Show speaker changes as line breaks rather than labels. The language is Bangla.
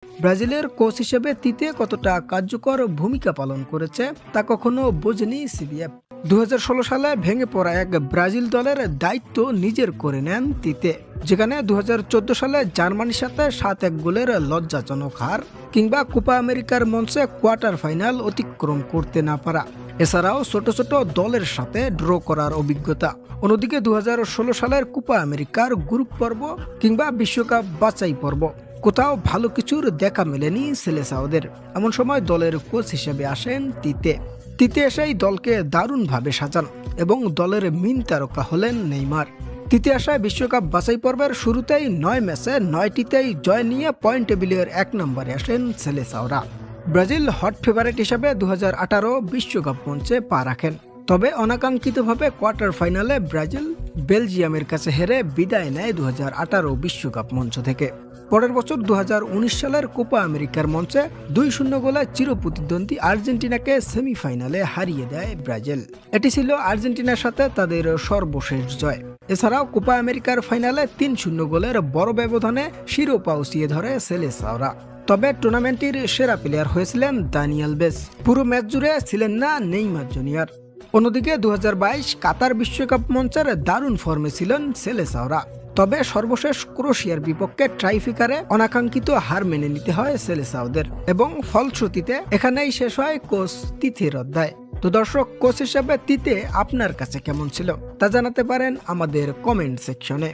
ব্রাজিলের কোচ হিসেবে তিতে কতটা কার্যকর ভূমিকা পালন করেছে তা কখনো বোঝেনি সিবিএফ। 2016 সালে ভেঙে পড়া এক ব্রাজিল দলের দায়িত্ব নিজের করে নেন তিতে, যেখানে 2014 সালে জার্মানির সাথে 7-1 গোলের লজ্জাজনক হার কিংবা কোপা আমেরিকার মঞ্চে কোয়ার্টার ফাইনাল অতিক্রম করতে না পারা, এছাড়াও ছোট ছোট দলের সাথে ড্র করার অভিজ্ঞতা। অন্যদিকে 2016 সালের কোপা আমেরিকার গ্রুপ পর্ব কিংবা বিশ্বকাপ বাছাই পর্ব কোথাও ভালো কিছুর দেখা মেলেনি সেলেসাওদের। এমন সময় দলের কোচ হিসেবে আসেন তিতে এসেই দলকে দারুণভাবে সাজান এবং দলের মেইন তারকা হলেন নেইমার। তিতে আসায় বিশ্বকাপ বাছাই পর্বের শুরুতেই 9 ম্যাচে 9টিতেই জয় নিয়ে পয়েন্ট টেবিলের 1 নম্বরে আসেন সেলেসাওরা। ব্রাজিল হট ফেভারিট হিসাবে 2018 বিশ্বকাপ মঞ্চে পা রাখেন, তবে অনাকাঙ্ক্ষিতভাবে কোয়ার্টার ফাইনালে ব্রাজিল বেলজিয়ামের কাছে হেরে বিদায় নেয় 2018 বিশ্বকাপ মঞ্চ থেকে। পরের বছর 2019 সালের কোপা আমেরিকার মঞ্চে 2-0 গোলে চিরপ্রতিদ্বন্দ্বী আর্জেন্টিনাকে সেমিফাইনালে হারিয়ে দেয় ব্রাজিল। এটি ছিল আর্জেন্টিনার সাথে তাদের সর্বশেষ জয়। এছাড়াও কোপা আমেরিকার ফাইনালে 3-0 গোলের বড় ব্যবধানে শিরোপা উসিয়ে ধরে সেলেসাওরা। তবে টুর্নামেন্টটির সেরা প্লেয়ার হয়েছিলেন দানি আলভেজ, পুরো ম্যাচ জুড়ে ছিলেন না নেইমার জুনিয়র। অন্যদিকে 2022 কাতার বিশ্বকাপ মঞ্চের দারুণ ফর্মে ছিলেন সেলেসাওরা, তবে সর্বশেষ ক্রোয়েশিয়ার বিপক্ষে ট্রাইফিকারে অনাকাঙ্ক্ষিত হার মেনে নিতে হয় সেলেসাওদের এবং ফলশ্রুতিতে এখানেই শেষ হয় কোচ তিথির অধ্যায়। তো দর্শক, কোচ হিসেবে তিতে আপনার কাছে কেমন ছিল তা জানাতে পারেন আমাদের কমেন্ট সেকশনে।